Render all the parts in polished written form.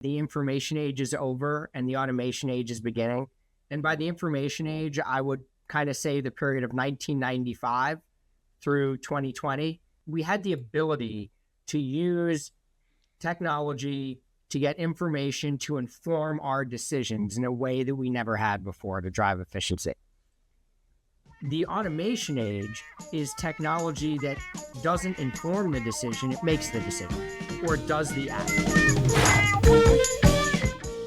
The information age is over and the automation age is beginning. And by the information age, I would kind of say the period of 1995 through 2020, we had the ability to use technology to get information to inform our decisions in a way that we never had before to drive efficiency. The automation age is technology that doesn't inform the decision, it makes the decision, or does the act.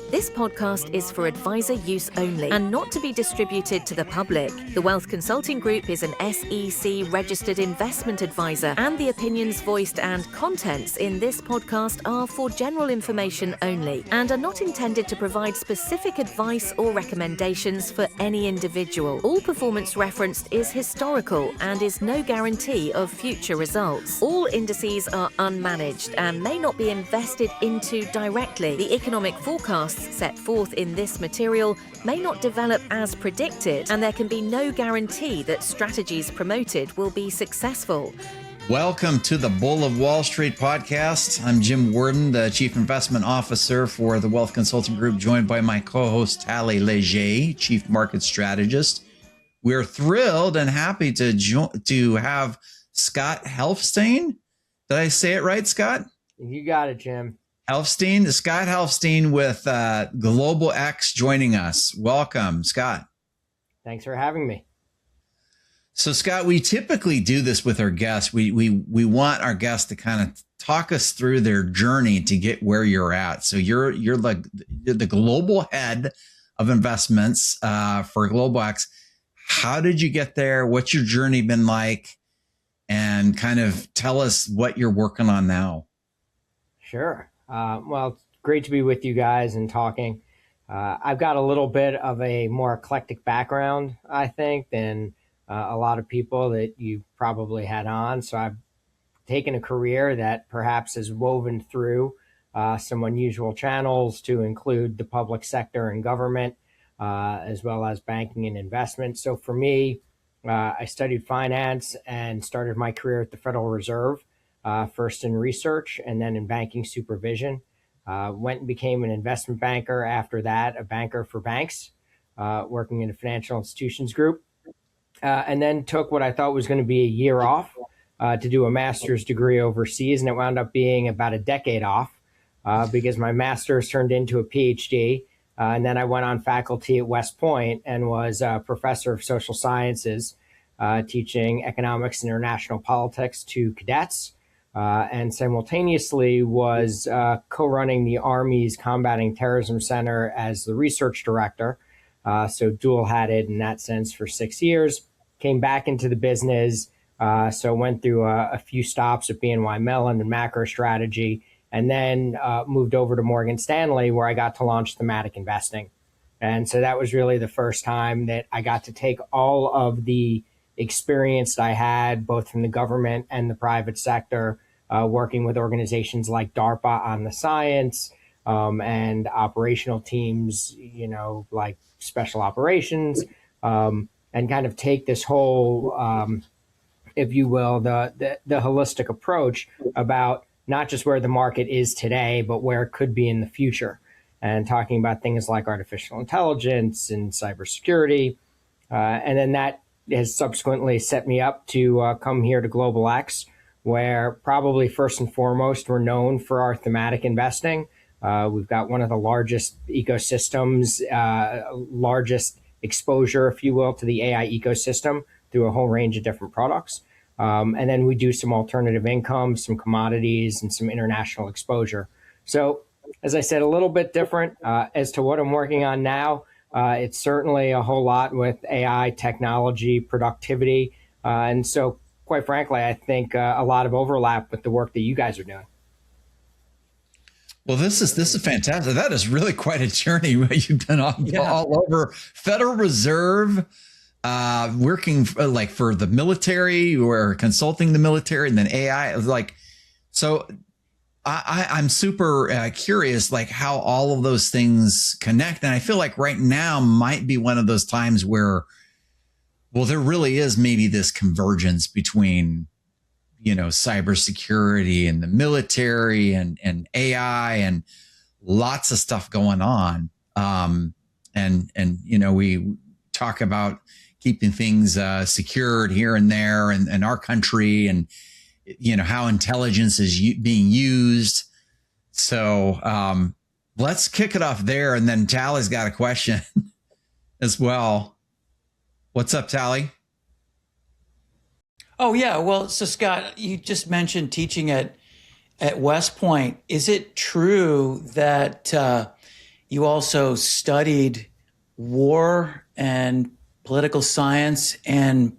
This podcast is for advisor use only and not to be distributed to the public. The Wealth Consulting Group is an SEC registered investment advisor, and the opinions voiced and contents in this podcast are for general information only and are not intended to provide specific advice or recommendations for any individual. All performance referenced is historical and is no guarantee of future results. All indices are unmanaged and may not be invested into directly. The economic forecasts set forth in this material may not develop as predicted, and there can be no guarantee that strategies promoted will be successful. Welcome to the Bull of Wall Street podcast. I'm Jim Worden, the Chief Investment Officer for the Wealth Consulting Group, joined by my co-host Talley Leger, Chief Market Strategist. We're thrilled and happy to have Scott Helfstein. Did I say it right, Scott? You got it, Jim. Scott Helfstein with Global X joining us. Welcome, Scott. Thanks for having me. So, Scott, we typically do this with our guests. We want our guests to kind of talk us through their journey to get where you're at. So you're the global head of investments for Global X. How did you get there? What's your journey been like? And kind of tell us what you're working on now. Sure. Well, it's great to be with you guys and talking. I've got a little bit of a more eclectic background, I think, than a lot of people that you probably had on. So I've taken a career that perhaps has woven through some unusual channels to include the public sector and government, as well as banking and investment. So for me, I studied finance and started my career at the Federal Reserve. First in research and then in banking supervision. Went and became an investment banker after that, a banker for banks, working in a financial institutions group. And then took what I thought was going to be a year off to do a master's degree overseas. And it wound up being about a decade off because my master's turned into a PhD. And then I went on faculty at West Point and was a professor of social sciences, teaching economics and international politics to cadets. And simultaneously was co-running the Army's Combating Terrorism Center as the research director. So dual-hatted in that sense for 6 years. Came back into the business, so went through a few stops at BNY Mellon and macro strategy, and then moved over to Morgan Stanley, where I got to launch thematic investing. And so that was really the first time that I got to take all of the experience I had, both from the government and the private sector, working with organizations like DARPA on the science and operational teams, like special operations, and kind of take this whole, if you will, the holistic approach about not just where the market is today, but where it could be in the future, and talking about things like artificial intelligence and cybersecurity. And then that has subsequently set me up to come here to Global X, where probably first and foremost, we're known for our thematic investing. We've got one of the largest ecosystems, largest exposure, if you will, to the AI ecosystem through a whole range of different products. And then we do some alternative income, some commodities, and some international exposure. So, as I said, a little bit different as to what I'm working on now. It's certainly a whole lot with AI, technology, productivity. And so, quite frankly, I think a lot of overlap with the work that you guys are doing. Well, this is fantastic. That is really quite a journey you've done all over Federal Reserve, working for the military or consulting the military, and then AI. So I'm super curious, how all of those things connect. And I feel like right now might be one of those times where, well, there really is maybe this convergence between, cybersecurity and the military and AI and lots of stuff going on. And we talk about keeping things secured here and there and our country, and how intelligence is being used. So let's kick it off there, and then Talley's got a question as well. What's up, Talley? Oh yeah, well, so Scott, you just mentioned teaching at West Point. Is it true that you also studied war and political science and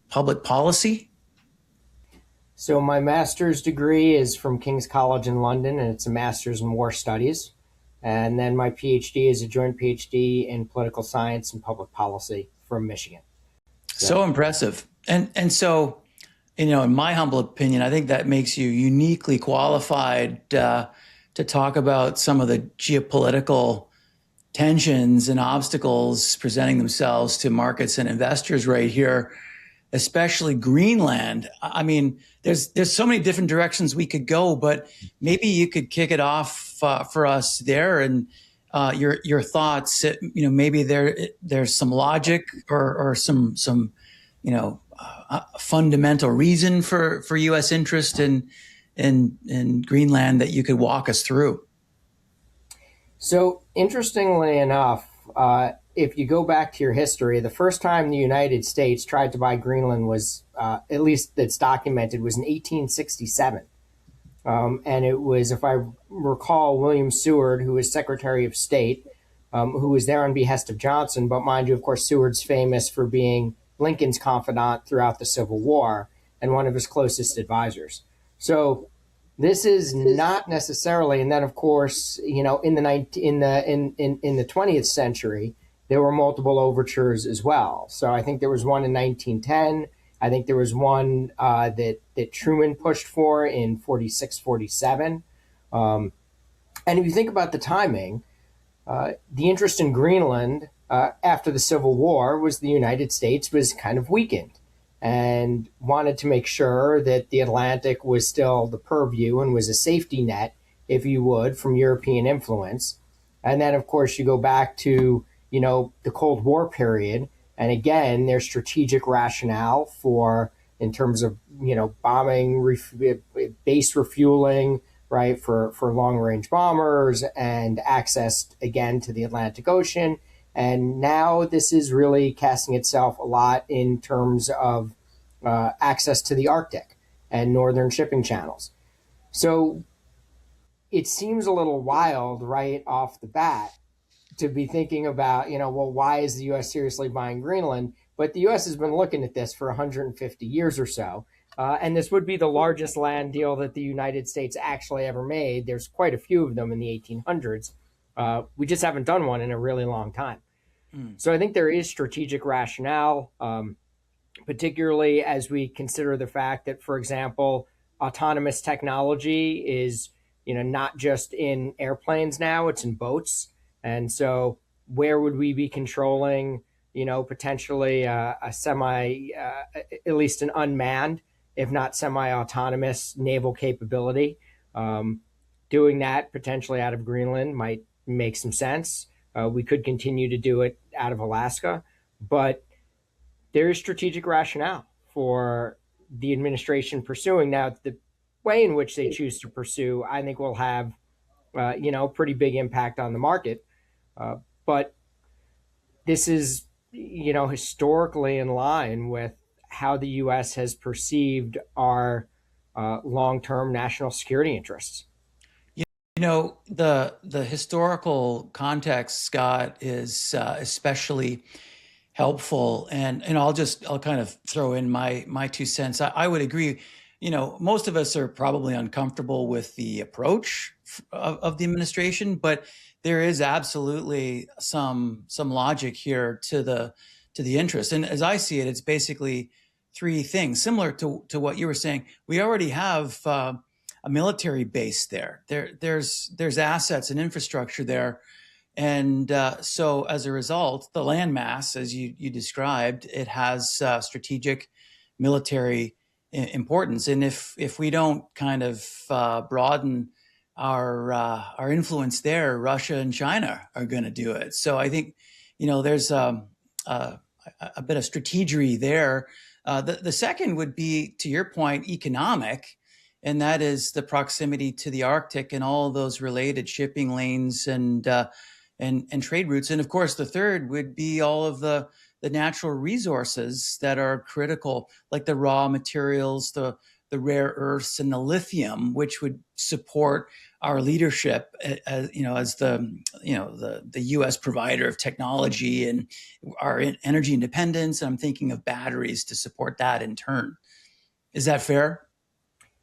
public policy? So my master's degree is from King's College in London, and it's a master's in war studies. And then my PhD is a joint PhD in political science and public policy from Michigan. So impressive. And so, in my humble opinion, I think that makes you uniquely qualified to talk about some of the geopolitical tensions and obstacles presenting themselves to markets and investors right here, especially Greenland. I mean, there's so many different directions we could go, but maybe you could kick it off for us there, and your thoughts. Maybe there's some logic or some fundamental reason for U.S. interest in Greenland that you could walk us through. So interestingly enough, if you go back to your history, the first time the United States tried to buy Greenland was, at least that's documented, was in 1867. And it was, if I recall, William Seward, who was Secretary of State, who was there on behest of Johnson. But mind you, of course, Seward's famous for being Lincoln's confidant throughout the Civil War and one of his closest advisors. So this is not necessarily, and then of course, in the 20th century, there were multiple overtures as well. So I think there was one in 1910. I think there was one that Truman pushed for in 46, 47. And if you think about the timing, the interest in Greenland after the Civil War was the United States was kind of weakened and wanted to make sure that the Atlantic was still the purview and was a safety net, if you would, from European influence. And then, of course, you go back to, the Cold War period. And again, there's strategic rationale for, in terms of, bombing, base refueling, right, for long-range bombers and access, again, to the Atlantic Ocean. And now this is really casting itself a lot in terms of access to the Arctic and northern shipping channels. So it seems a little wild right off the bat to be thinking about, why is the U.S. seriously buying Greenland? But the U.S. has been looking at this for 150 years or so. And this would be the largest land deal that the United States actually ever made. There's quite a few of them in the 1800s. We just haven't done one in a really long time. So I think there is strategic rationale, particularly as we consider the fact that, for example, autonomous technology is, not just in airplanes now, it's in boats. And so where would we be controlling, potentially a semi, at least an unmanned, if not semi-autonomous naval capability? Doing that potentially out of Greenland might make some sense. We could continue to do it out of Alaska, but there is strategic rationale for the administration pursuing. Now, the way in which they choose to pursue, I think, will have, pretty big impact on the market. But this is, historically in line with how the U.S. has perceived our long-term national security interests. The historical context, Scott, is especially helpful, and I'll kind of throw in my 2 cents. I would agree. Most of us are probably uncomfortable with the approach of the administration, but there is absolutely some logic here to the interest. And as I see it, it's basically 3 things, similar to what you were saying. We already have a military base there. There's assets and infrastructure there. And so as a result, the landmass, as you described, it has strategic military importance. And if we don't kind of broaden our influence there, Russia and China are going to do it. So I think, there's a bit of strategy there. The second would be, to your point, economic, and that is the proximity to the Arctic and all those related shipping lanes and trade routes. And of course, the third would be all of the natural resources that are critical, like the raw materials, the rare earths, and the lithium, which would support our leadership as the U.S. provider of technology and our energy independence. I'm thinking of batteries to support that in turn. Is that fair?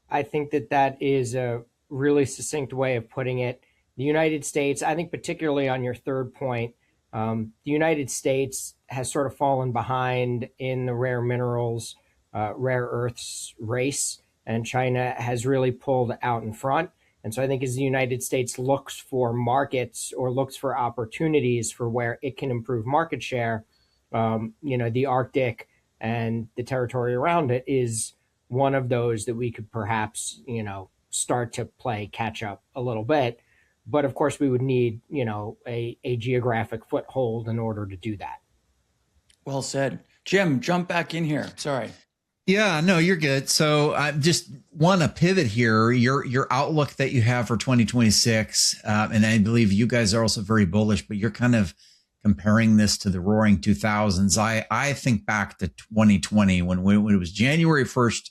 I think that is a really succinct way of putting it. The United States, I think particularly on your third point, the United States has sort of fallen behind in the rare minerals, rare earths race, and China has really pulled out in front. And so I think as the United States looks for markets or looks for opportunities for where it can improve market share, the Arctic and the territory around it is one of those that we could perhaps, start to play catch up a little bit. But of course, we would need, a geographic foothold in order to do that. Well said. Jim, jump back in here. Sorry. Yeah, no, you're good. So I just want to pivot here. Your outlook that you have for 2026, and I believe you guys are also very bullish, but you're kind of comparing this to the roaring 2000s. I think back to 2020 when it was January 1st,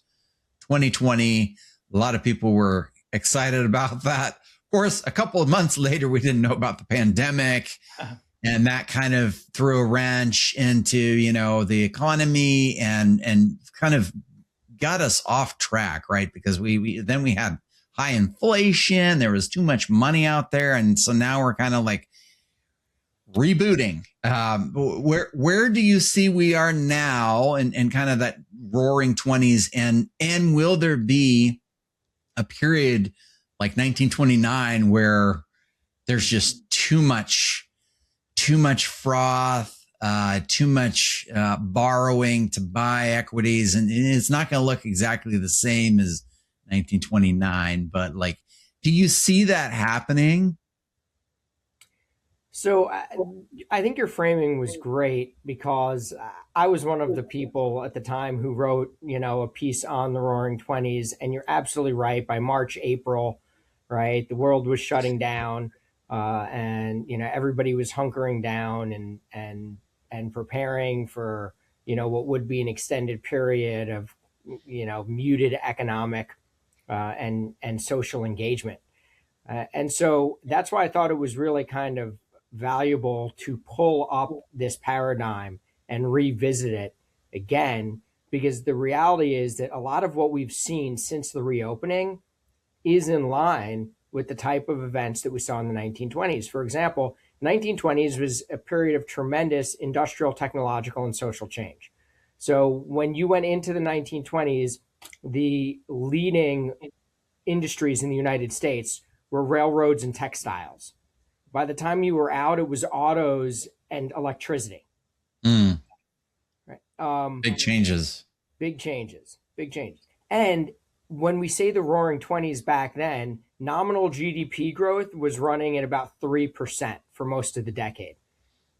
2020. A lot of people were excited about that. Of course, a couple of months later, we didn't know about the pandemic. And that kind of threw a wrench into, the economy and kind of got us off track, right? Because we had high inflation. There was too much money out there. And so now we're kind of like rebooting. Where do you see we are now and kind of that roaring 20s? And will there be a period like 1929 where there's just too much froth, too much borrowing to buy equities, and it's not going to look exactly the same as 1929. But do you see that happening? So I think your framing was great because I was one of the people at the time who wrote, a piece on the Roaring 20s, and you're absolutely right. By March, April, right, the world was shutting down. And everybody was hunkering down and preparing for what would be an extended period of muted economic and social engagement, and so that's why I thought it was really kind of valuable to pull up this paradigm and revisit it again, because the reality is that a lot of what we've seen since the reopening is in line with the type of events that we saw in the 1920s. For example, 1920s was a period of tremendous industrial, technological, and social change. So when you went into the 1920s, the leading industries in the United States were railroads and textiles. By the time you were out, it was autos and electricity. Right? Big changes. And when we say the roaring 20s back then, nominal GDP growth was running at about 3% for most of the decade.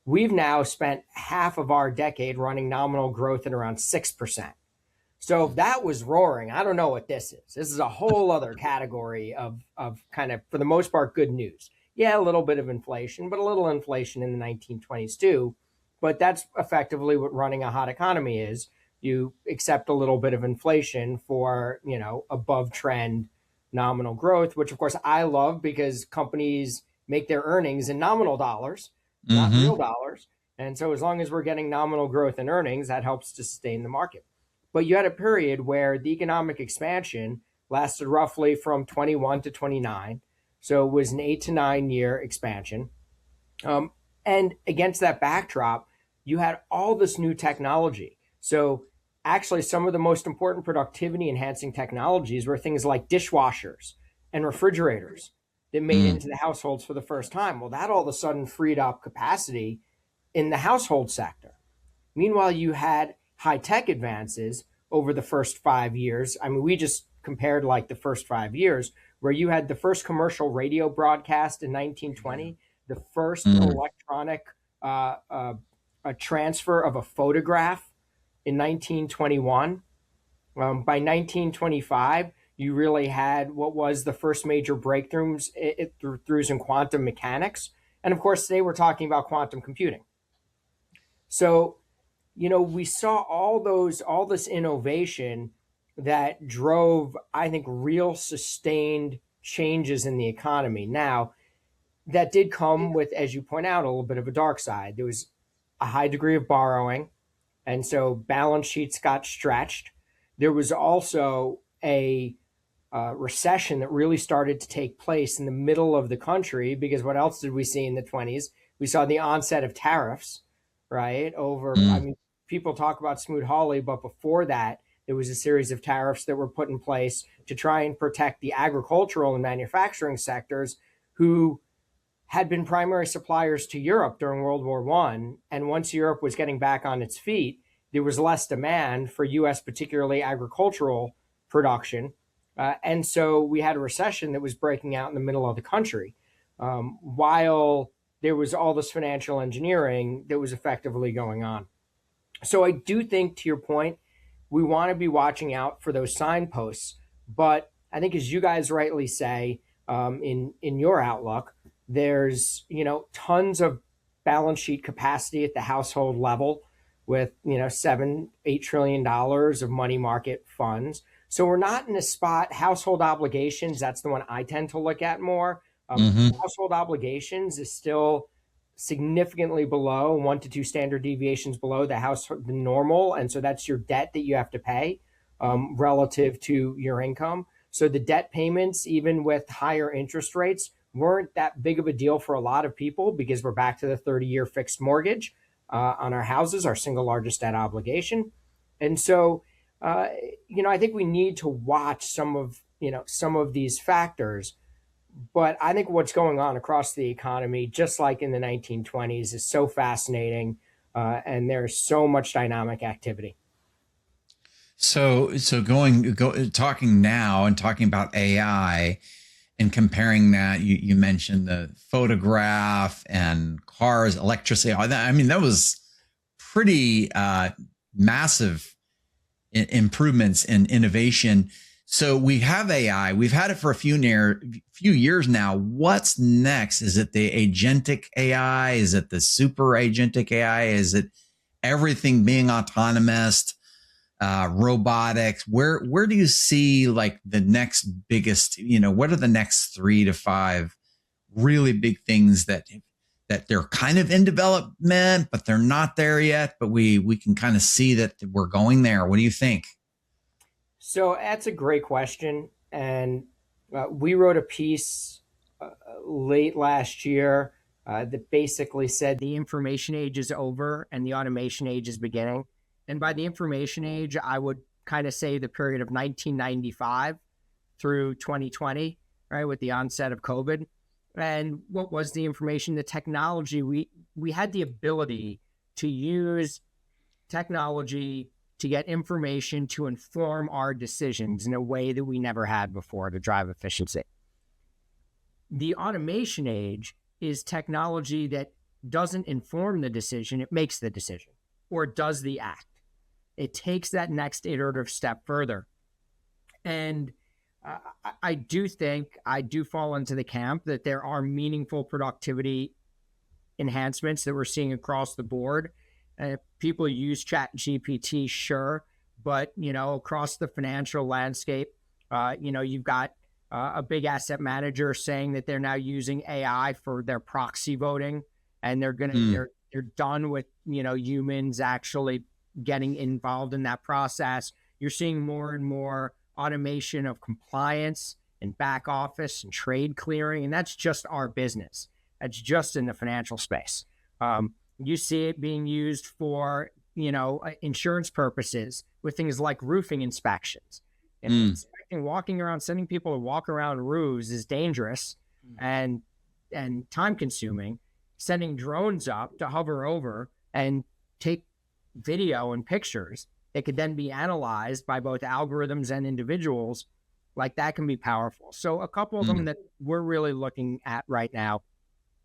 We've now spent half of our decade running nominal growth at around 6%. So if that was roaring, I don't know what this is. This is a whole other category of kind of, for the most part, good news. Yeah, a little bit of inflation, but a little inflation in the 1920s too. But that's effectively what running a hot economy is. You accept a little bit of inflation for, above trend nominal growth, which of course I love because companies make their earnings in nominal dollars, not real dollars. And so as long as we're getting nominal growth in earnings, that helps to sustain the market. But you had a period where the economic expansion lasted roughly from 21 to 29. So it was an 8 to 9 year expansion. And against that backdrop, you had all this new technology. So actually, some of the most important productivity enhancing technologies were things like dishwashers and refrigerators that made it into the households for the first time. Well, that all of a sudden freed up capacity in the household sector. Meanwhile, you had high tech advances over the first 5 years. I mean, we just compared the first 5 years, where you had the first commercial radio broadcast in 1920, the first electronic a transfer of a photograph in 1921. By 1925, you really had what was the first major breakthroughs in quantum mechanics. And of course, today we're talking about quantum computing. So, we saw all this innovation that drove, I think, real sustained changes in the economy. Now, that did come with, as you point out, a little bit of a dark side. There was a high degree of borrowing, and so balance sheets got stretched. There was also a recession that really started to take place in the middle of the country, because what else did we see in the 20s? We saw the onset of tariffs, right? I mean, people talk about Smoot-Hawley, but before that, there was a series of tariffs that were put in place to try and protect the agricultural and manufacturing sectors who had been primary suppliers to Europe during World War I. And once Europe was getting back on its feet, there was less demand for U.S., particularly agricultural production. And so we had a recession that was breaking out in the middle of the country, while there was all this financial engineering that was effectively going on. So I do think, to your point, we want to be watching out for those signposts. But I think, as you guys rightly say, in your outlook, there's tons of balance sheet capacity at the household level with $7-8 trillion of money market funds. So we're not in a spot. Household obligations, that's the one I tend to look at more. Household obligations is still significantly below 1 to 2 standard deviations below the normal, and so that's your debt that you have to pay relative to your income. So the debt payments, even with higher interest rates, weren't that big of a deal for a lot of people, because we're back to the 30-year fixed mortgage on our houses, our single largest debt obligation. And so I think we need to watch some of these factors. But I think what's going on across the economy, just like in the 1920s, is so fascinating, and there's so much dynamic activity. So talking now and talking about AI and comparing that, you mentioned the photograph and cars, electricity. I mean, that was pretty massive improvements in innovation. So we have AI. We've had it for a few years now. What's next? Is it the agentic AI? Is it the super agentic AI? Is it everything being autonomous? Robotics? Where do you see like the next biggest? What are the next 3 to 5 really big things that they're kind of in development, but they're not there yet? But we can kind of see that we're going there. What do you think? So that's a great question. And we wrote a piece late last year that basically said the information age is over and the automation age is beginning. And by the information age, I would kind of say the period of 1995 through 2020, right, with the onset of COVID. And what was the information? The technology. We had the ability to use technology to get information to inform our decisions in a way that we never had before to drive efficiency. The automation age is technology that doesn't inform the decision, it makes the decision, or it does the act. It takes that next iterative step further. And I do fall into the camp that there are meaningful productivity enhancements that we're seeing across the board. People use ChatGPT, sure, but across the financial landscape, you've got a big asset manager saying that they're now using AI for their proxy voting, and they're done with humans actually getting involved in that process. You're seeing more and more automation of compliance and back office and trade clearing, and that's just our business. That's just in the financial space. You see it being used for, insurance purposes with things like roofing inspections. And walking around, sending people to walk around roofs is dangerous and time consuming. Sending drones up to hover over and take video and pictures that could then be analyzed by both algorithms and individuals Like that can be powerful. So a couple of them that we're really looking at right now.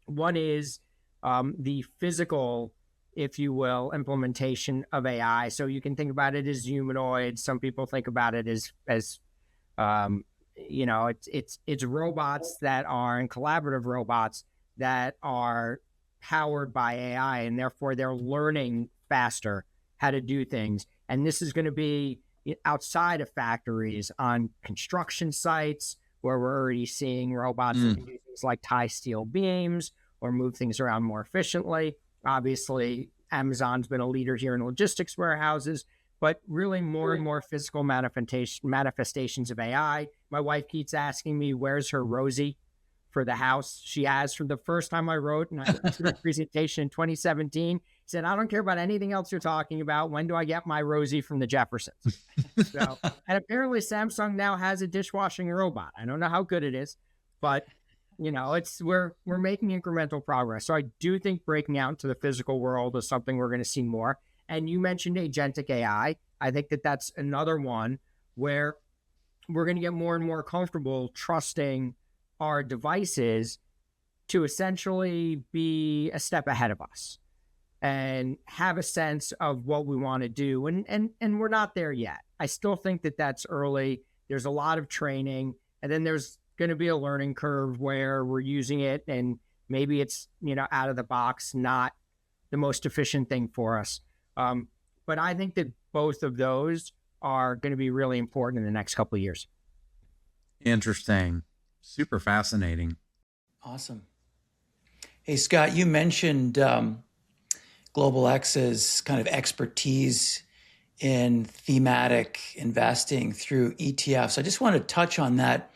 One is the physical, if you will, implementation of AI. So you can think about it as humanoid. Some people think about it as it's robots that are, and collaborative robots that are powered by AI, and therefore they're learning faster how to do things. And this is going to be outside of factories, on construction sites, where we're already seeing robots that can do things like tie steel beams or move things around more efficiently. Obviously, Amazon's been a leader here in logistics warehouses, but really more and more physical manifestations of AI. My wife keeps asking me, where's her Rosie for the house? She has, from the first time I wrote, and I did a presentation in 2017, said, I don't care about anything else you're talking about. When do I get my Rosie from the Jeffersons? So, and apparently Samsung now has a dishwashing robot. I don't know how good it is, but we're making incremental progress. So I do think breaking out into the physical world is something we're going to see more. And you mentioned agentic AI. I think that that's another one where we're going to get more and more comfortable trusting our devices to essentially be a step ahead of us and have a sense of what we want to do. And we're not there yet. I still think that that's early. There's a lot of training, and then there's going to be a learning curve where we're using it and maybe it's, out of the box, not the most efficient thing for us. But I think that both of those are going to be really important in the next couple of years. Interesting. Super fascinating. Awesome. Hey, Scott, you mentioned Global X's kind of expertise in thematic investing through ETFs. I just want to touch on that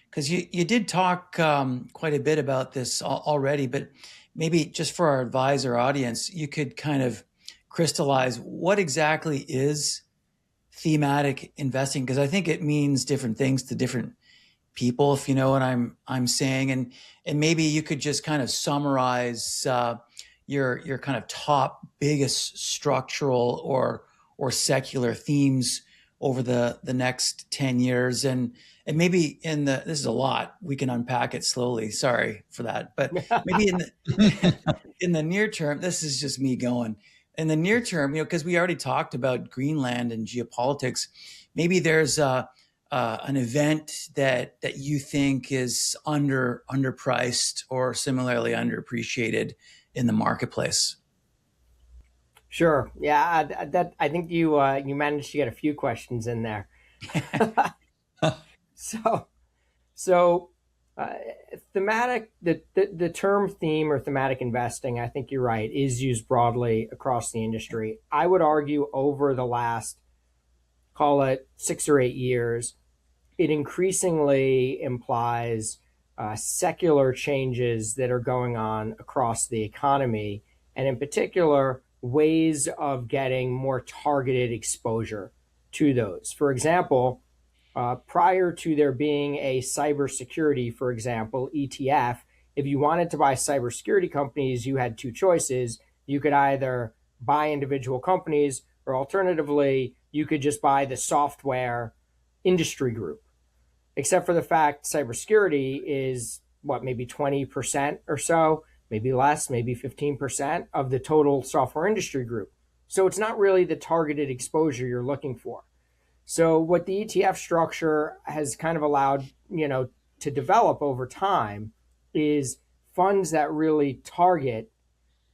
because you did talk quite a bit about this already, but maybe just for our advisor audience, you could kind of crystallize what exactly is thematic investing, because I think it means different things to different people, if you know what I'm saying, and maybe you could just kind of summarize your kind of top biggest structural or secular themes over the next 10 years, and maybe this is a lot, we can unpack it slowly, sorry for that, but maybe in the near term, this is just me going, in the near term, because we already talked about Greenland and geopolitics, maybe there's an event that you think is underpriced or similarly underappreciated in the marketplace. Sure. Yeah, that I think you managed to get a few questions in there. So thematic, the term theme or thematic investing, I think you're right, is used broadly across the industry. I would argue over the last, call it 6 or 8 years, it increasingly implies secular changes that are going on across the economy, and in particular, ways of getting more targeted exposure to those. For example, prior to there being a cybersecurity, for example, ETF, if you wanted to buy cybersecurity companies, you had two choices. You could either buy individual companies, or alternatively, you could just buy the software industry group. Except for the fact cybersecurity is maybe 20% or so, maybe less, maybe 15% of the total software industry group. So it's not really the targeted exposure you're looking for. So what the ETF structure has kind of allowed, to develop over time is funds that really target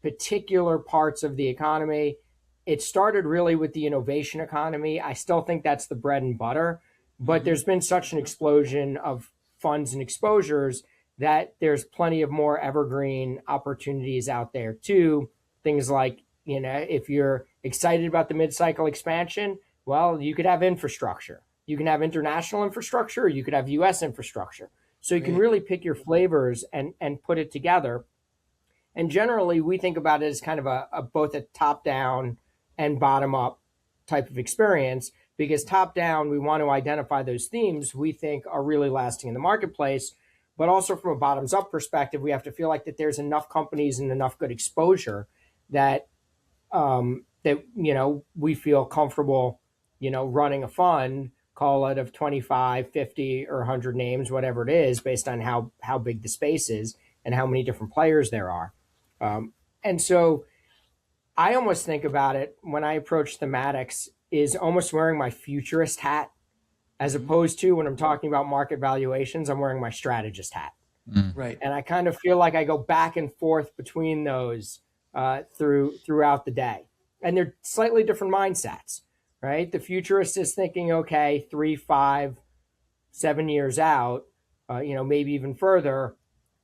particular parts of the economy. It started really with the innovation economy. I still think that's the bread and butter, but there's been such an explosion of funds and exposures that there's plenty of more evergreen opportunities out there too. Things like, if you're excited about the mid-cycle expansion, well, you could have infrastructure. You can have international infrastructure, or you could have US infrastructure. So you can really pick your flavors and put it together. And generally, we think about it as kind of a both a top-down and bottom-up type of experience, because top-down, we want to identify those themes we think are really lasting in the marketplace. But also from a bottoms-up perspective, we have to feel like that there's enough companies and enough good exposure that we feel comfortable, running a fund call it, of 25, 50, or 100 names, whatever it is, based on how big the space is and how many different players there are. And so I almost think about it when I approach thematics is almost wearing my futurist hat, as opposed to when I'm talking about market valuations, I'm wearing my strategist hat. Right. And I kind of feel like I go back and forth between those throughout the day. And they're slightly different mindsets, right? The futurist is thinking, okay, 3, 5, 7 years out, maybe even further,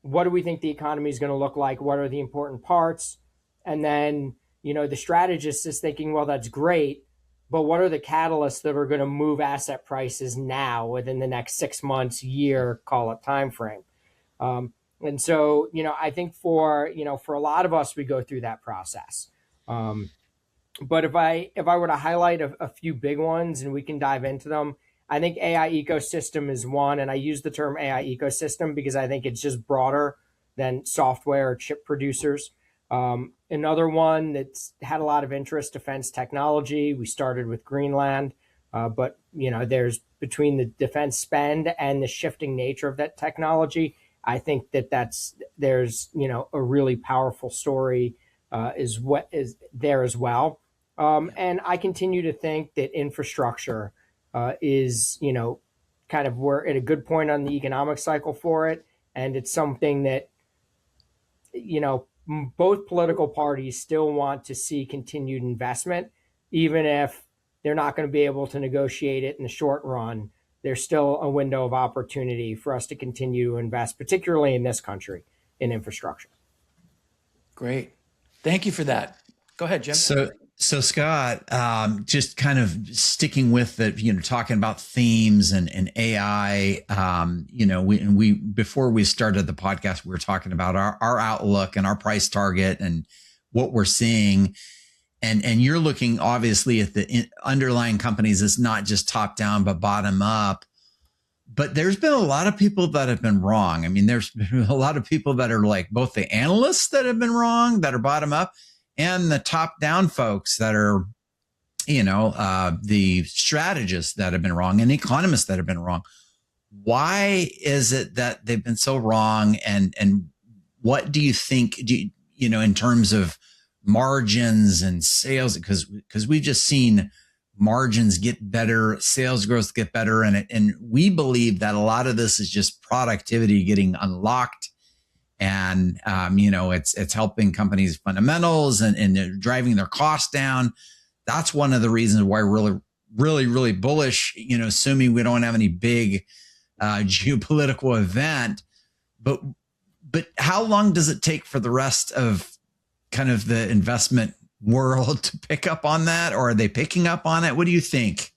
what do we think the economy is going to look like? What are the important parts? And then, the strategist is thinking, well, that's great, but what are the catalysts that are going to move asset prices now within the next 6 months, year, call it time frame? And so, I think for a lot of us, we go through that process. But if I were to highlight a few big ones and we can dive into them, I think AI ecosystem is one. And I use the term AI ecosystem because I think it's just broader than software or chip producers. Another one that's had a lot of interest, defense technology. We started with Greenland, but there's between the defense spend and the shifting nature of that technology, I think there's a really powerful story is what is there as well. And I continue to think that infrastructure is, kind of we're at a good point on the economic cycle for it. And it's something that, both political parties still want to see continued investment, even if they're not going to be able to negotiate it in the short run. There's still a window of opportunity for us to continue to invest, particularly in this country, in infrastructure. Great. Thank you for that. Go ahead, Jim. So Scott, just kind of sticking with the, talking about themes and AI, we before we started the podcast, we were talking about our outlook and our price target and what we're seeing. And you're looking obviously at the underlying companies. It's not just top down, but bottom up. But there's been a lot of people that have been wrong. I mean, there's been a lot of people that are like both the analysts that have been wrong, that are bottom up, and the top down folks that are, the strategists that have been wrong and economists that have been wrong. Why is it that they've been so wrong? And what do you think, in terms of margins and sales? Because we've just seen margins get better, sales growth get better. And we believe that a lot of this is just productivity getting unlocked. And, it's helping companies' fundamentals and they're driving their costs down. That's one of the reasons why we're really, really, really bullish, assuming we don't have any big geopolitical event. But how long does it take for the rest of kind of the investment world to pick up on that? Or are they picking up on it? What do you think?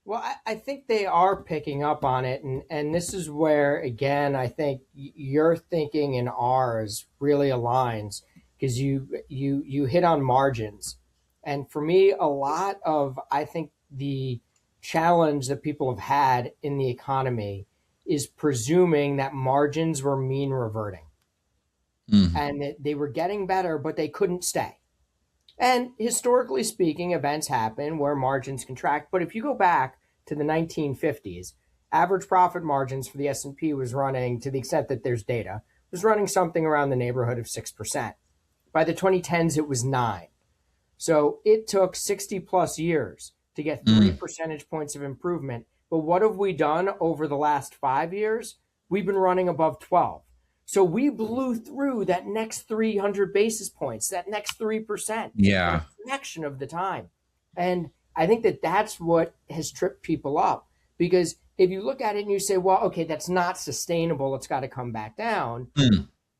Well, I think they are picking up on it. And this is where, again, I think your thinking and ours really aligns, because you hit on margins. And for me, a lot of, I think, the challenge that people have had in the economy is presuming that margins were mean reverting. Mm-hmm. And that they were getting better, but they couldn't stay. And historically speaking, events happen where margins contract. But if you go back to the 1950s, average profit margins for the S&P was running, to the extent that there's data, was running something around the neighborhood of 6%. By the 2010s, it was 9%. So it took 60 plus years to get 3 percentage points of improvement. But what have we done over the last 5 years? We've been running above 12. So we blew through that next 300 basis points, that next 3%. Yeah. A fraction of the time. And I think that that's what has tripped people up. Because if you look at it and you say, well, okay, that's not sustainable, it's got to come back down.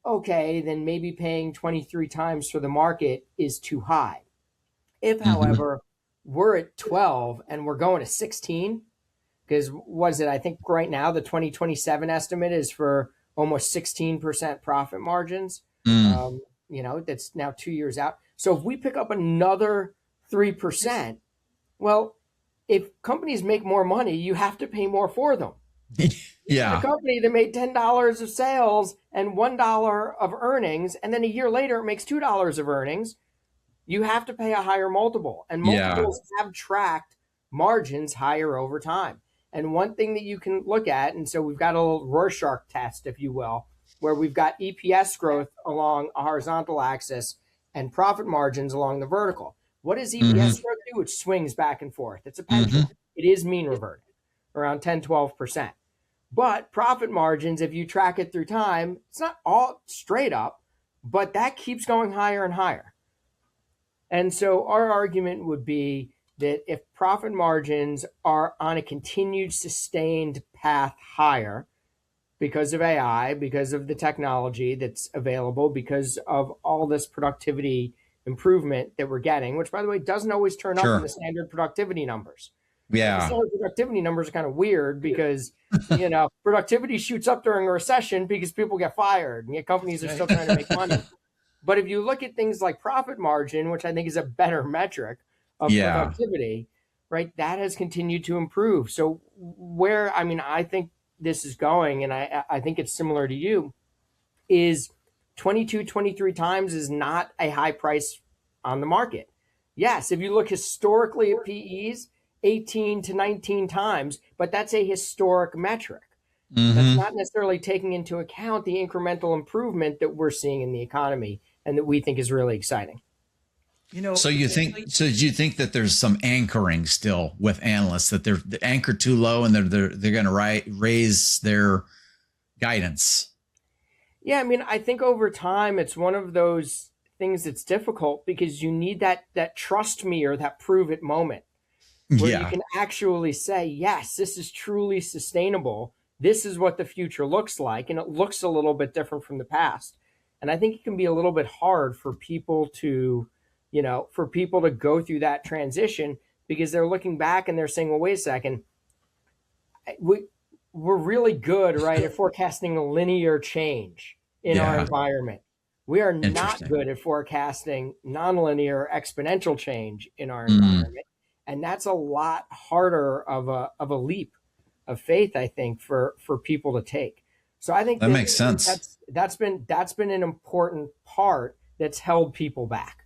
Okay, then maybe paying 23 times for the market is too high. If, however, we're at 12 and we're going to 16, because I think right now the 2027 estimate is for almost 16% profit margins. That's now 2 years out. So if we pick up another 3%, well, if companies make more money, you have to pay more for them. Yeah. A company that made $10 of sales and $1 of earnings, and then a year later it makes $2 of earnings, you have to pay a higher multiple. And multiples have tracked margins higher over time. And one thing that you can look at, and so we've got a little Rorschach test, if you will, where we've got EPS growth along a horizontal axis and profit margins along the vertical. What does EPS growth do? It swings back and forth. It's a pendulum. It is mean reverted, around 10, 12%. But profit margins, if you track it through time, it's not all straight up, but that keeps going higher and higher. And so our argument would be that if profit margins are on a continued sustained path higher because of AI, because of the technology that's available, because of all this productivity improvement that we're getting, which by the way, doesn't always turn up in the standard productivity numbers. Yeah. The standard productivity numbers are kind of weird because, productivity shoots up during a recession because people get fired and yet companies are still trying to make money. But if you look at things like profit margin, which I think is a better metric of productivity, right, that has continued to improve. So I think this is going, and I think it's similar to you, is 22, 23 times is not a high price on the market. Yes, if you look historically at PEs, 18 to 19 times, but that's a historic metric. That's not necessarily taking into account the incremental improvement that we're seeing in the economy and that we think is really exciting. So do you think that there's some anchoring still with analysts, that they're anchored too low and they're going to raise their guidance? Yeah, I think over time it's one of those things that's difficult because you need that trust me or that prove it moment where you can actually say, yes, this is truly sustainable. This is what the future looks like, and it looks a little bit different from the past. And I think it can be a little bit hard for people to go through that transition because they're looking back and they're saying, well, wait a second, we're really good, right, at forecasting a linear change in our environment. We are not good at forecasting nonlinear exponential change in our environment. And that's a lot harder of a leap of faith, I think, for people to take. So I think that makes sense. That's been an important part that's held people back.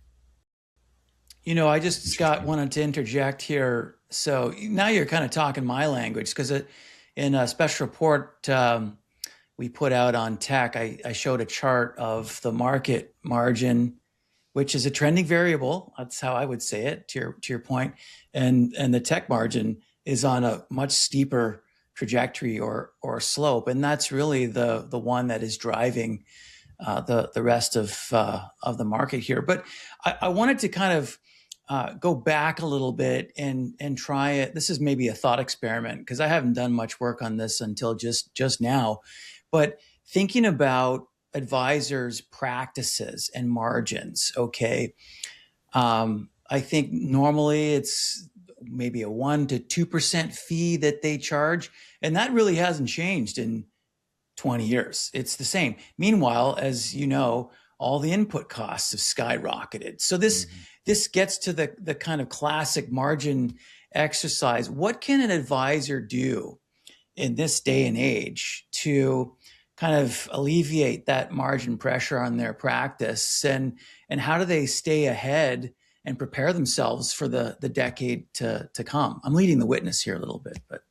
I just, Scott, wanted to interject here. So now you're kind of talking my language because in a special report we put out on tech, I showed a chart of the market margin, which is a trending variable. That's how I would say it, to your point. And the tech margin is on a much steeper trajectory or slope, and that's really the one that is driving the rest of the market here. But I wanted to kind of go back a little bit and try it. This is maybe a thought experiment because I haven't done much work on this until just now. But thinking about advisors' practices and margins, okay. I think normally it's maybe a 1% to 2% fee that they charge. And that really hasn't changed in 20 years. It's the same. Meanwhile, as you know, all the input costs have skyrocketed. So this gets to the kind of classic margin exercise. What can an advisor do in this day and age to kind of alleviate that margin pressure on their practice? And how do they stay ahead and prepare themselves for the decade to come? I'm leading the witness here a little bit, but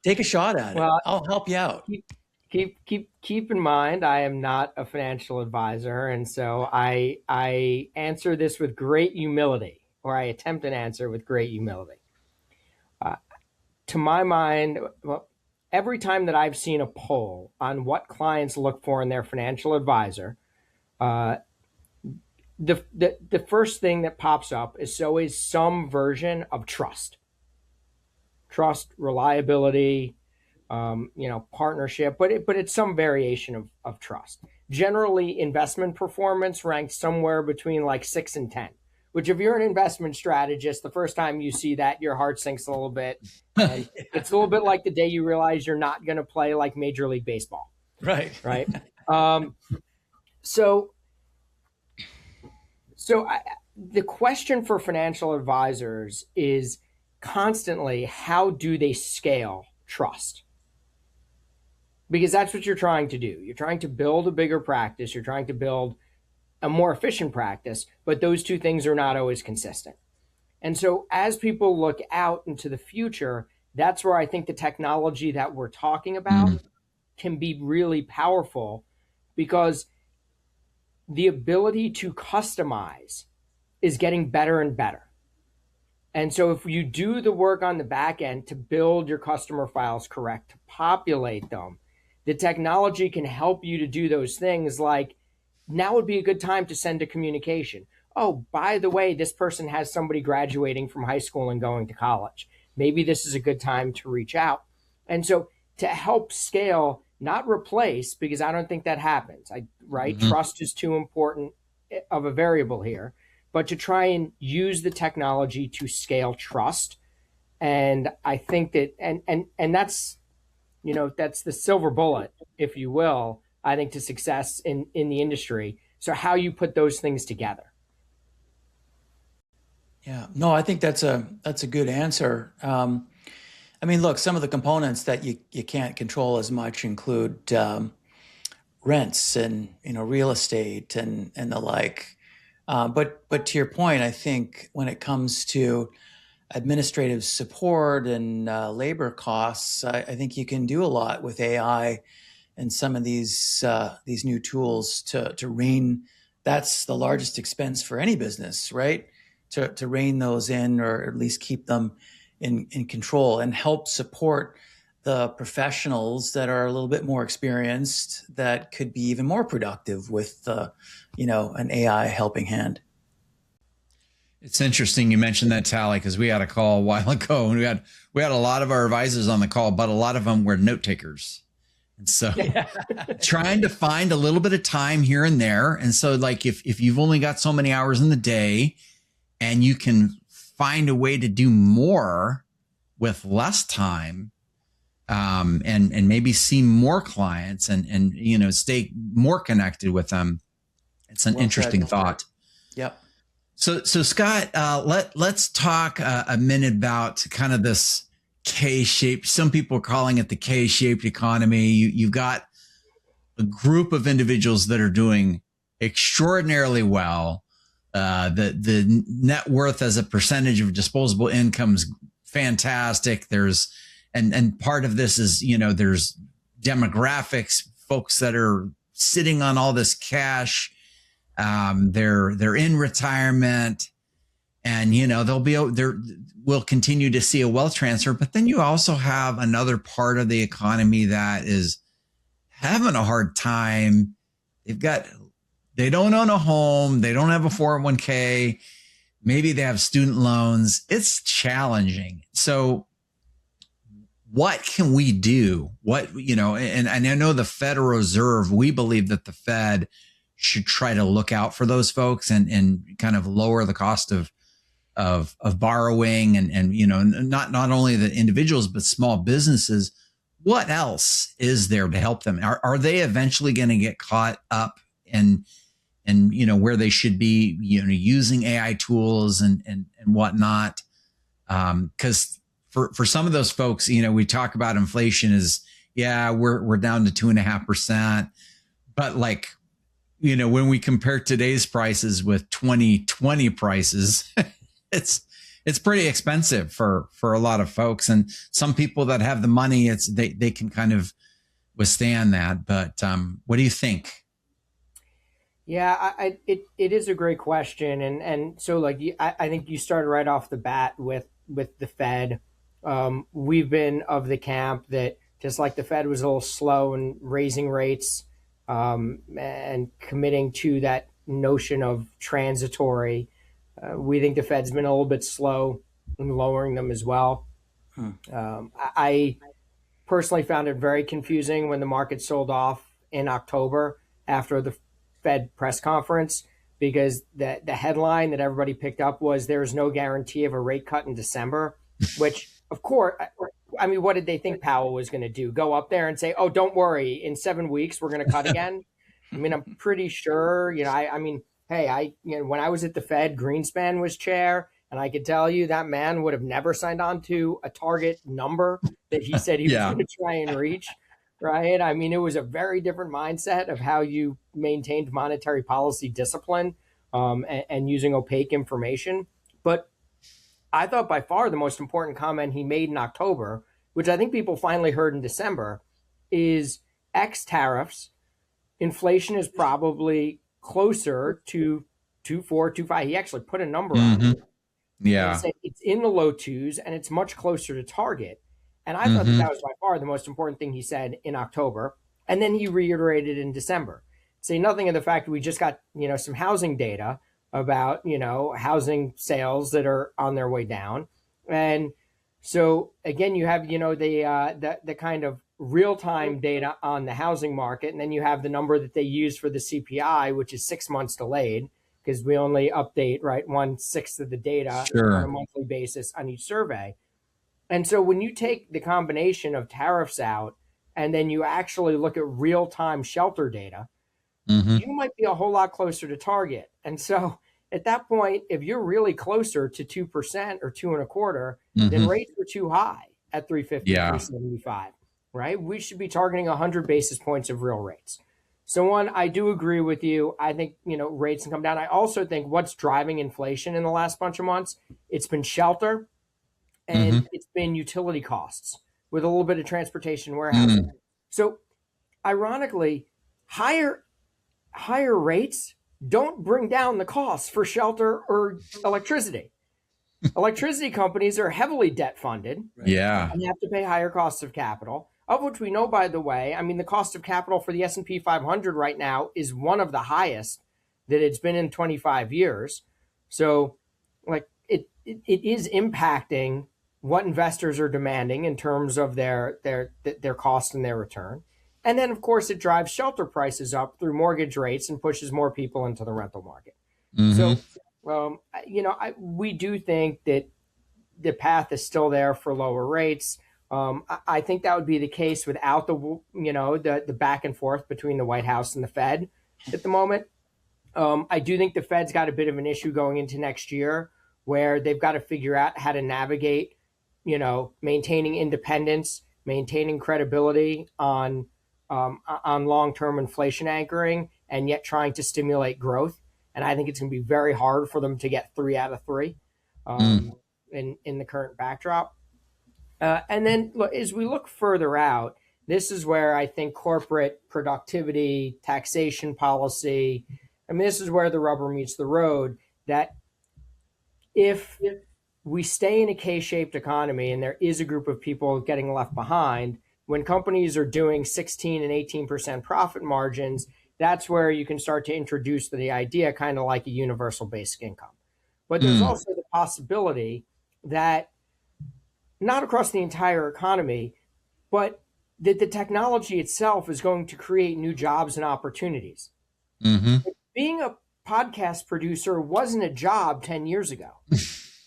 take a shot at it. I'll help you out. Keep in mind, I am not a financial advisor, and so I answer this with great humility, or I attempt an answer with great humility. To my mind, every time that I've seen a poll on what clients look for in their financial advisor, the first thing that pops up is always some version of trust, reliability, partnership, but it's some variation of trust. Generally, investment performance ranks somewhere between like 6 and 10, which if you're an investment strategist, the first time you see that, your heart sinks a little bit. And it's a little bit like the day you realize you're not going to play like Major League Baseball. Right. The question for financial advisors is constantly, how do they scale trust? Because that's what you're trying to do. You're trying to build a bigger practice. You're trying to build a more efficient practice, but those two things are not always consistent. And so as people look out into the future, that's where I think the technology that we're talking about can be really powerful, because the ability to customize is getting better and better. And so if you do the work on the back end to build your customer files correct, to populate them, the technology can help you to do those things, like now would be a good time to send a communication. Oh, by the way, this person has somebody graduating from high school and going to college. Maybe this is a good time to reach out. And so to help scale, not replace, because I don't think that happens. Right? Trust is too important of a variable here, but to try and use the technology to scale trust. And I think that, and that's, that's the silver bullet, if you will, I think, to success in the industry. So how you put those things together. Yeah, no, I think that's a good answer. I mean, look, some of the components that you can't control as much include rents and real estate and the like. But to your point, I think when it comes to administrative support and labor costs, I think you can do a lot with AI and some of these new tools to rein. That's the largest expense for any business, right? To rein those in, or at least keep them in control, and help support the professionals that are a little bit more experienced, that could be even more productive with an AI helping hand. It's interesting you mentioned that, Talley, because we had a call a while ago, and we had a lot of our advisors on the call, but a lot of them were note takers. And so trying to find a little bit of time here and there. And so like if you've only got so many hours in the day and you can find a way to do more with less time, and maybe see more clients and stay more connected with them, it's an interesting thought. Yep. So Scott, let's talk a minute about kind of this K-shaped. Some people are calling it the K-shaped economy. You've got a group of individuals that are doing extraordinarily well. The net worth as a percentage of disposable income is fantastic. And part of this is, there's demographics, folks that are sitting on all this cash. They're in retirement, and we'll continue to see a wealth transfer. But then you also have another part of the economy that is having a hard time. They don't own a home. They don't have a 401k. Maybe they have student loans. It's challenging. So what can we do? And I know the Federal Reserve, we believe that the Fed should try to look out for those folks and kind of lower the cost of borrowing and not only the individuals, but small businesses. What else is there to help them? Are they eventually going to get caught up and where they should be, using AI tools and whatnot? Because for some of those folks, we talk about inflation we're down to 2.5%, but when we compare today's prices with 2020 prices, it's pretty expensive for a lot of folks. And some people that have the money, they can kind of withstand that. But what do you think? Yeah, it is a great question, and so I think you started right off the bat with the Fed. We've been of the camp that just like the Fed was a little slow in raising rates, and committing to that notion of transitory, we think the Fed's been a little bit slow in lowering them as well. I personally found it very confusing when the market sold off in October after the Fed press conference, because the headline that everybody picked up was there's no guarantee of a rate cut in December, which of course, I mean, what did they think Powell was going to do? Go up there and say, oh, don't worry, in 7 weeks, we're going to cut again? I mean, I'm pretty sure, when I was at the Fed, Greenspan was chair, and I could tell you that man would have never signed on to a target number that he said he was going to try and reach. Right. I mean, it was a very different mindset of how you maintained monetary policy discipline, and using opaque information. But I thought by far the most important comment he made in October, which I think people finally heard in December, is X tariffs, inflation is probably closer to 2.4, 2.5. He actually put a number on it and Yeah. said it's in the low twos and it's much closer to target. And I thought Mm-hmm. that was by far the most important thing he said in October. And then he reiterated in December. Say nothing of the fact that we just got, some housing data about, housing sales that are on their way down. And so again, you have, the kind of real-time data on the housing market, and then you have the number that they use for the CPI, which is 6 months delayed because we only update, right, 1/6 of the data on a Sure. monthly basis on each survey. And so when you take the combination of tariffs out and then you actually look at real-time shelter data, Mm-hmm. you might be a whole lot closer to target. And so at that point, if you're really closer to 2% or 2.25, then Mm-hmm. rates are too high at 350, Yeah. 375, right? We should be targeting 100 basis points of real rates. So one, I do agree with you. I think, rates can come down. I also think what's driving inflation in the last bunch of months, it's been shelter and Mm-hmm. it's been utility costs with a little bit of transportation warehousing. Mm. So ironically, higher rates don't bring down the costs for shelter or electricity. Electricity companies are heavily debt funded Yeah. and have to pay higher costs of capital, of which we know, by the way, I mean, the cost of capital for the S&P 500 right now is one of the highest that it's been in 25 years. So like it is impacting what investors are demanding in terms of their cost and their return. And then, of course, it drives shelter prices up through mortgage rates and pushes more people into the rental market. Mm-hmm. So, we do think that the path is still there for lower rates. I think that would be the case without the back and forth between the White House and the Fed at the moment. I do think the Fed's got a bit of an issue going into next year where they've got to figure out how to navigate, maintaining independence, maintaining credibility on long-term inflation anchoring, and yet trying to stimulate growth. And I think it's going to be very hard for them to get 3 out of 3 Mm. in the current backdrop. And then look, as we look further out, this is where I think corporate productivity, taxation policy, I mean, this is where the rubber meets the road. That if we stay in a K-shaped economy and there is a group of people getting left behind, when companies are doing 16 and 18% profit margins, that's where you can start to introduce the idea kind of like a universal basic income. But there's Mm. also the possibility that not across the entire economy, but that the technology itself is going to create new jobs and opportunities. Mm-hmm. Being a podcast producer wasn't a job 10 years ago,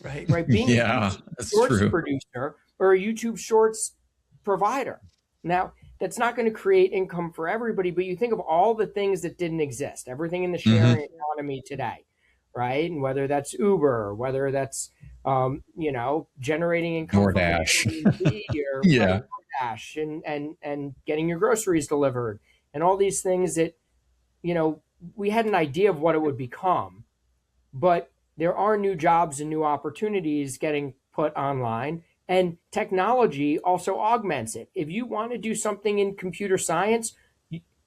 Right. right? Being Yeah, a that's shorts true. producer or a YouTube shorts provider. Now, that's not going to create income for everybody, but you think of all the things that didn't exist, everything in the Mm-hmm. sharing economy today, right? And whether that's Uber, whether that's, generating income from DoorDash. Airbnb or right, Yeah. DoorDash and getting your groceries delivered and all these things that, we had an idea of what it would become, but there are new jobs and new opportunities getting put online. And technology also augments it. If you want to do something in computer science,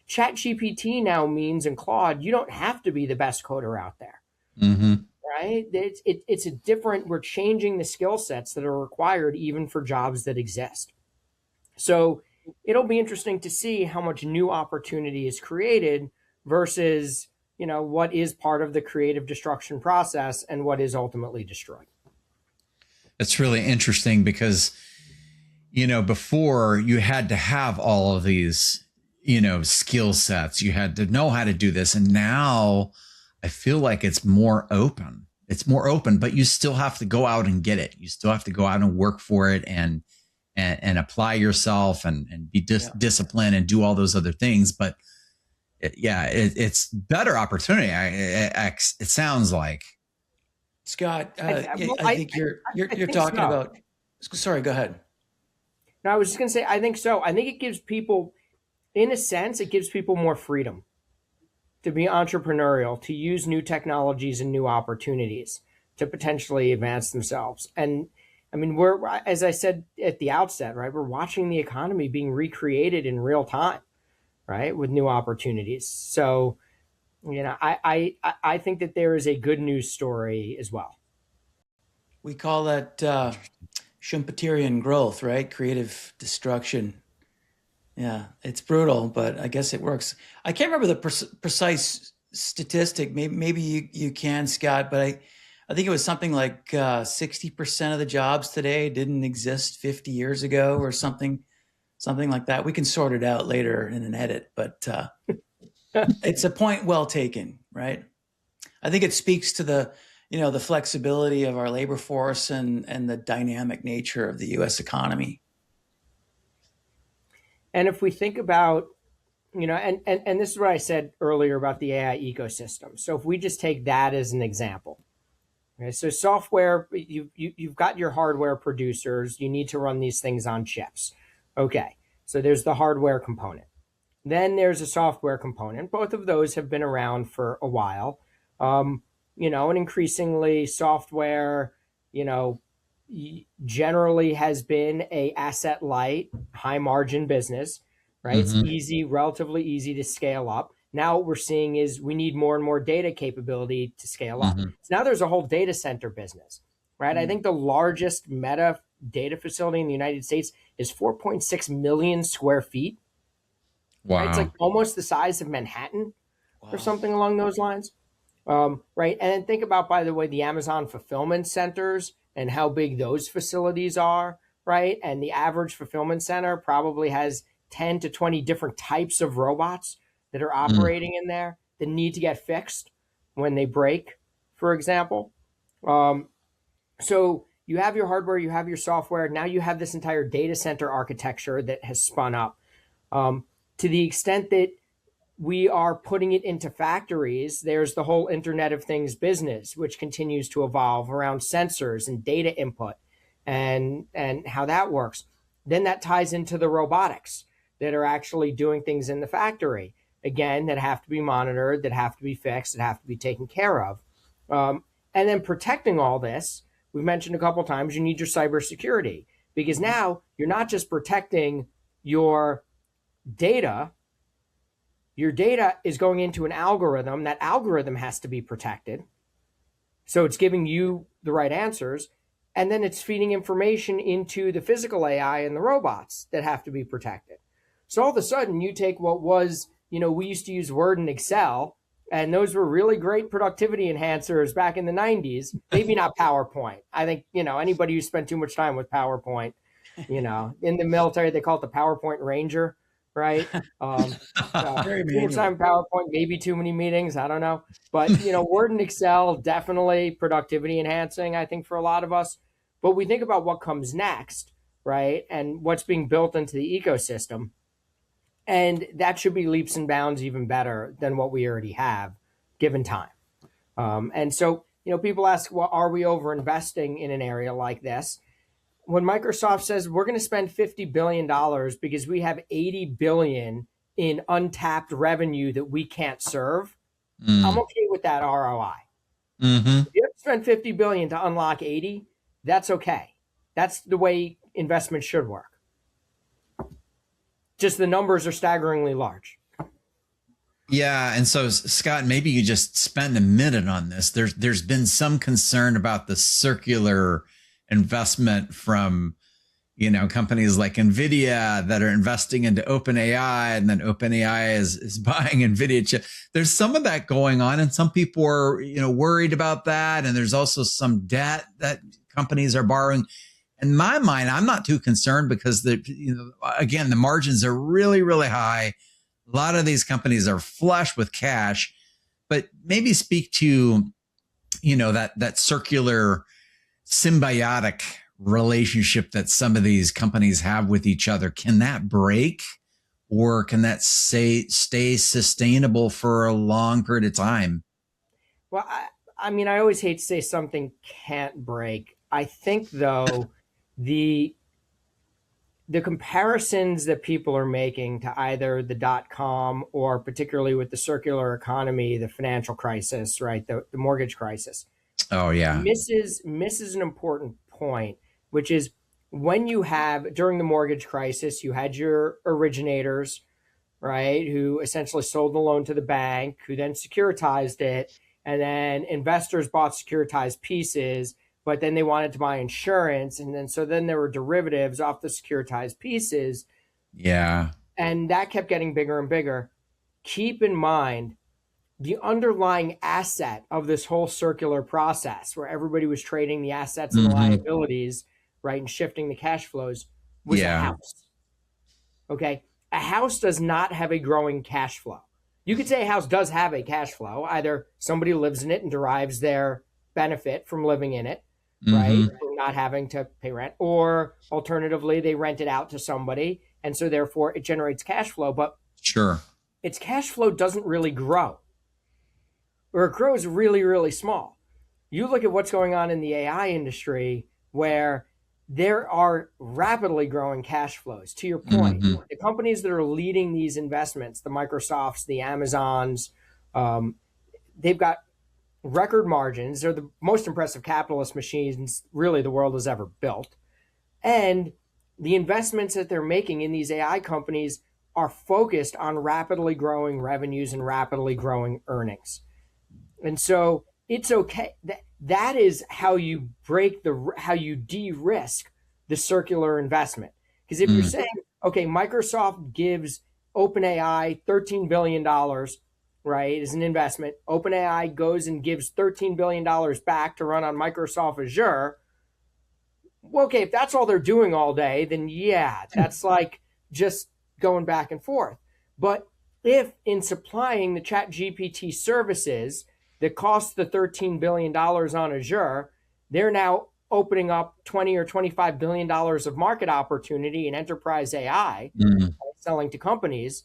ChatGPT now means, and Claude, you don't have to be the best coder out there, Mm-hmm. right? It's a different, we're changing the skill sets that are required even for jobs that exist. So it'll be interesting to see how much new opportunity is created versus, what is part of the creative destruction process and what is ultimately destroyed. It's really interesting because, before you had to have all of these, skill sets. You had to know how to do this. And now I feel like it's more open. It's more open, but you still have to go out and get it. You still have to go out and work for it and apply yourself and be disciplined and do all those other things. But it's better opportunity. It sounds like. Scott, I think you're think talking so. about. Sorry, go ahead. No, I was just going to say, I think so. I think it gives people, in a sense, it gives people more freedom to be entrepreneurial, to use new technologies and new opportunities. to potentially advance themselves. And I mean, as I said at the outset, right, we're watching the economy being recreated in real time, right, with new opportunities. So, I think that there is a good news story as well. We call that Schumpeterian growth, right? Creative destruction. Yeah, it's brutal, but I guess it works. I can't remember the precise statistic. Maybe you can, Scott, but I think it was something like 60% of the jobs today didn't exist 50 years ago or something like that. We can sort it out later in an edit, but it's a point well taken, right? I think it speaks to the flexibility of our labor force and the dynamic nature of the U.S. economy. And if we think about, and this is what I said earlier about the AI ecosystem. So if we just take that as an example, okay, so software, you've got your hardware producers, you need to run these things on chips. Okay, so there's the hardware component. Then there's a software component. Both of those have been around for a while. And increasingly software, generally has been a asset light, high margin business, right? It's easy, relatively easy to scale up. Now what we're seeing is we need more and more data capability to scale up. So now there's a whole data center business, right? I think the largest Meta data facility in the United States is 4.6 million square feet. Wow. Right? It's like almost the size of Manhattan or something along those lines. Right. And then think about, by the way, the Amazon fulfillment centers and how big those facilities are, right? And the average fulfillment center probably has 10 to 20 different types of robots that are operating in there that need to get fixed when they break, for example. So you have your hardware, you have your software. Now you have this entire data center architecture that has spun up. To the extent that we are putting it into factories, there's the whole Internet of Things business, which continues to evolve around sensors and data input and how that works. Then that ties into the robotics that are actually doing things in the factory, again, that have to be monitored, that have to be fixed, that have to be taken care of. And then protecting all this, we've mentioned a couple of times, you need your cybersecurity, because now you're not just protecting your data. Your data is going into an algorithm. That algorithm has to be protected. So it's giving you the right answers. And then it's feeding information into the physical AI and the robots that have to be protected. So all of a sudden you take what was, we used to use Word and Excel, and those were really great productivity enhancers back in the 90s. Maybe not PowerPoint. I think, anybody who spent too much time with PowerPoint, in the military, they call it the PowerPoint Ranger. Right. Too much time PowerPoint, maybe too many meetings. I don't know. But, Word and Excel, definitely productivity enhancing, I think, for a lot of us. But we think about what comes next, right? And what's being built into the ecosystem. And that should be leaps and bounds even better than what we already have, given time. And so, people ask, well, are we over investing in an area like this? When Microsoft says we're going to spend $50 billion because we have $80 billion in untapped revenue that we can't serve, I'm okay with that ROI. If you have to spend $50 billion to unlock 80, that's okay. That's the way investment should work. Just the numbers are staggeringly large. Yeah. And so, Scott, maybe you just spend a minute on this. There's been some concern about the circular investment from, companies like NVIDIA that are investing into OpenAI, and then OpenAI is buying NVIDIA chip. There's some of that going on, and some people are, worried about that. And there's also some debt that companies are borrowing. In my mind, I'm not too concerned because again, the margins are really, really high. A lot of these companies are flush with cash, but maybe speak to, that circular symbiotic relationship that some of these companies have with each other. Can that break, or can that stay sustainable for a long period of time? Well, I always hate to say something can't break. I think, though, the comparisons that people are making to either the .com or particularly with the circular economy, the financial crisis, right, the mortgage crisis, Oh yeah. Misses an important point, which is when you have during the mortgage crisis, you had your originators, right, who essentially sold the loan to the bank, who then securitized it, and then investors bought securitized pieces, but then they wanted to buy insurance, and then there were derivatives off the securitized pieces, Yeah. and that kept getting bigger and bigger. Keep in mind the underlying asset of this whole circular process where everybody was trading the assets and the liabilities, right, and shifting the cash flows was a house. Okay. A house does not have a growing cash flow. You could say a house does have a cash flow. Either somebody lives in it and derives their benefit from living in it, right, or not having to pay rent, or alternatively, they rent it out to somebody. And so therefore it generates cash flow, but Sure. its cash flow doesn't really grow, or it grows really, really small. You look at what's going on in the AI industry where there are rapidly growing cash flows. To your point, the companies that are leading these investments, the Microsofts, the Amazons, they've got record margins. They're the most impressive capitalist machines really the world has ever built. And the investments that they're making in these AI companies are focused on rapidly growing revenues and rapidly growing earnings. And so it's okay. That is how you how you de-risk the circular investment. Because if you're saying, okay, Microsoft gives OpenAI $13 billion, right, as an investment. OpenAI goes and gives $13 billion back to run on Microsoft Azure. Well, okay, if that's all they're doing all day, then yeah, that's like just going back and forth. But if in supplying the ChatGPT services that cost the $13 billion on Azure, they're now opening up $20 or $25 billion of market opportunity in enterprise AI, selling to companies.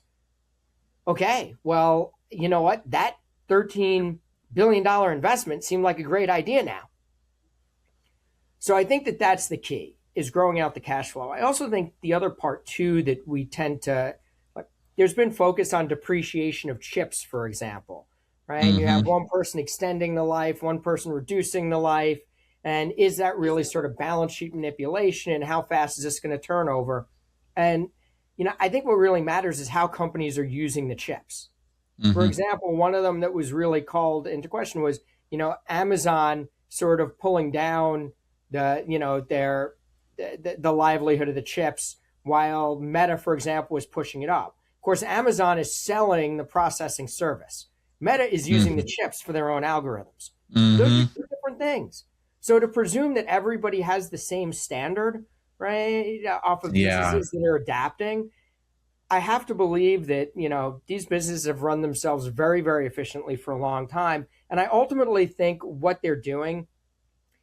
Okay, well, you know what? That $13 billion investment seemed like a great idea now. So I think that that's the key, is growing out the cash flow. I also think the other part too that we tend to, like, there's been focus on depreciation of chips, for example, right? You have one person extending the life, one person reducing the life. And is that really sort of balance sheet manipulation? And how fast is this going to turn over? And, you know, I think what really matters is how companies are using the chips. For example, one of them that was really called into question was, you know, Amazon sort of pulling down the, you know, the livelihood of the chips, while Meta, for example, was pushing it up. Of course, Amazon is selling the processing service. Meta is using the chips for their own algorithms. Those are two different things. So to presume that everybody has the same standard, right, off of businesses that are adapting, I have to believe that, you know, these businesses have run themselves very, very efficiently for a long time. And I ultimately think what they're doing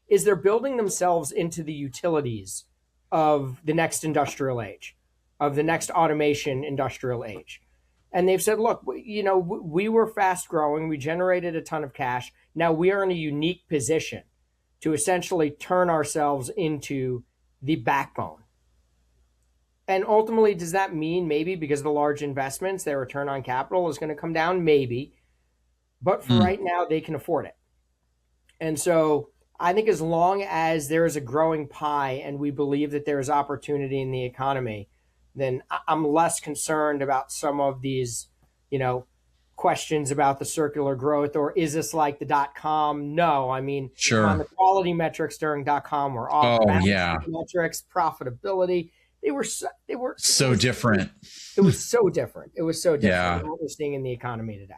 is they're building themselves into the utilities of the next industrial age, of the next automation industrial age. And they've said, look, you know, we were fast growing. We generated a ton of cash. Now we are in a unique position to essentially turn ourselves into the backbone. And ultimately, does that mean maybe because of the large investments, their return on capital is going to come down? Maybe. But for right now, they can afford it. And so I think as long as there is a growing pie and we believe that there is opportunity in the economy, then I'm less concerned about some of these, you know, questions about the circular growth, or is this like the .com? No, I mean, on the quality metrics during .com were off. Metrics, profitability, they were so different. It was so different. It was so different than what we're seeing in the economy today.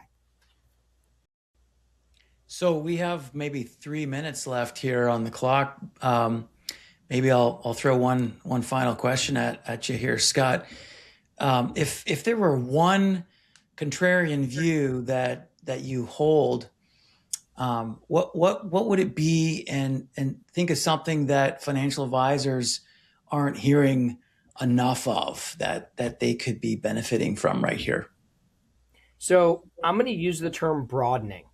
So we have maybe 3 minutes left here on the clock. Maybe I'll throw one final question at you here, Scott. If there were one contrarian view that you hold, what would it be? And think of something that financial advisors aren't hearing enough of that they could be benefiting from right here. So I'm going to use the term broadening.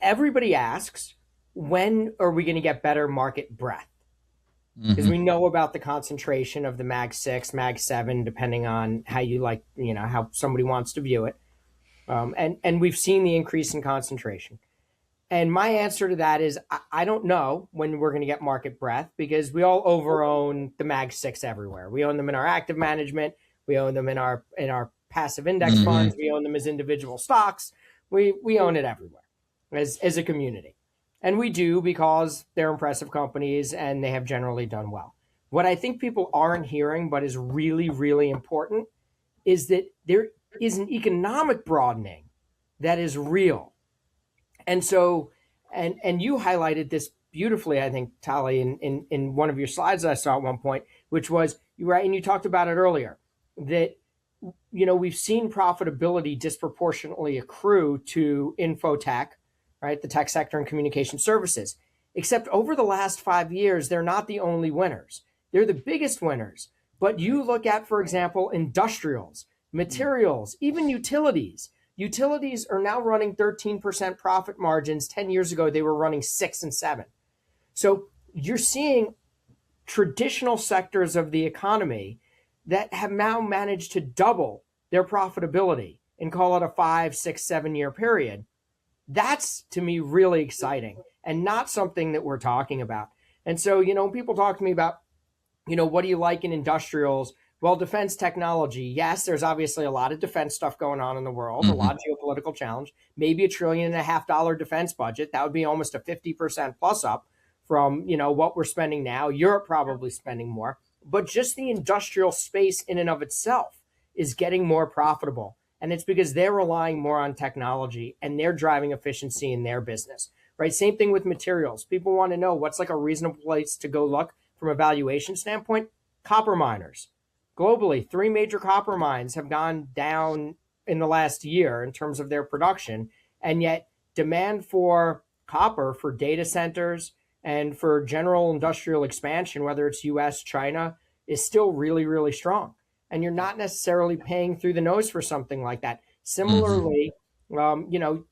Everybody asks, when are we going to get better market breadth? Because we know about the concentration of the Mag 6, Mag 7, depending on how you like, you know, how somebody wants to view it. And we've seen the increase in concentration. And my answer to that is I don't know when we're going to get market breadth, because we all overown the Mag 6 everywhere. We own them in our active management. We own them in our passive index funds. We own them as individual stocks. We own it everywhere as a community. And we do because they're impressive companies and they have generally done well. What I think people aren't hearing, but is really, really important, is that there is an economic broadening that is real. And so, and you highlighted this beautifully, I think, Talley, in one of your slides that I saw at one point, which was, and you talked about it earlier, that, we've seen profitability disproportionately accrue to infotech, right? The tech sector and communication services. Except over the last 5 years, they're not the only winners. They're the biggest winners. But you look at, for example, industrials, materials, even utilities. Utilities are now running 13% profit margins. 10 years ago, they were running 6 and 7. So you're seeing traditional sectors of the economy that have now managed to double their profitability and call it a 5, 6, 7 year period. That's, to me, really exciting and not something that we're talking about. And so, people talk to me about, what do you like in industrials? Well, defense technology, yes, there's obviously a lot of defense stuff going on in the world, a lot of geopolitical challenge, maybe $1.5 trillion defense budget. That would be almost a 50% plus up from, what we're spending now. Europe probably spending more, but just the industrial space in and of itself is getting more profitable. And it's because they're relying more on technology and they're driving efficiency in their business, right? Same thing with materials. People want to know what's like a reasonable place to go look from a valuation standpoint. Copper miners. Globally, 3 major copper mines have gone down in the last year in terms of their production. And yet demand for copper for data centers and for general industrial expansion, whether it's US, China, is still really, really strong. And you're not necessarily paying through the nose for something like that. Similarly,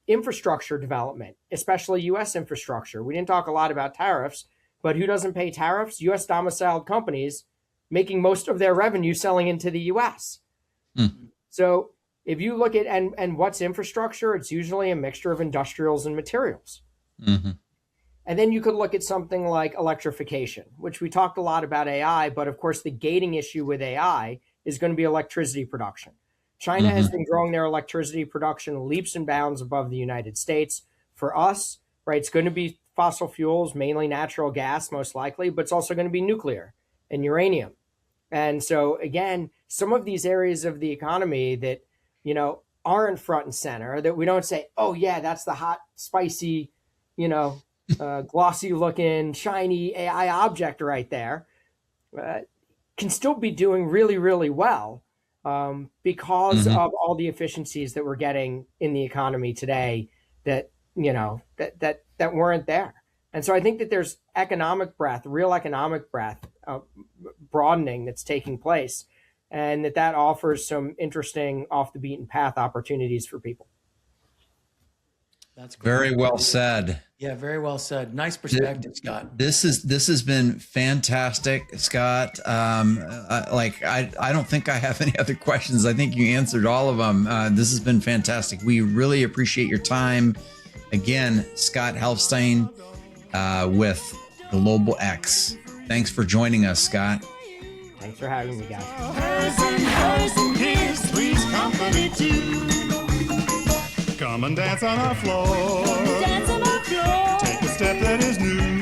infrastructure development, especially US infrastructure. We didn't talk a lot about tariffs, but who doesn't pay tariffs? US domiciled companies making most of their revenue selling into the US. So if you look at, and what's infrastructure, it's usually a mixture of industrials and materials. And then you could look at something like electrification, which we talked a lot about AI, but of course the gating issue with AI is going to be electricity production. China has been growing their electricity production leaps and bounds above the United States. For us, right, it's going to be fossil fuels, mainly natural gas, most likely, but it's also going to be nuclear and uranium. And so again, some of these areas of the economy that, aren't front and center, that we don't say, oh yeah, that's the hot, spicy, glossy looking, shiny AI object right there, can still be doing really, really well because of all the efficiencies that we're getting in the economy today that, that weren't there. And so I think that there's economic breadth, real economic breadth, broadening that's taking place, and that offers some interesting off the beaten path opportunities for people. That's great. Very well said. Yeah, very well said. Nice perspective, Scott. This has been fantastic, Scott. I don't think I have any other questions. I think you answered all of them. This has been fantastic. We really appreciate your time. Again, Scott Helfstein with Global X. Thanks for joining us, Scott. Thanks for having me, guys. Please company too. Come and dance on our floor. Take a step that is new.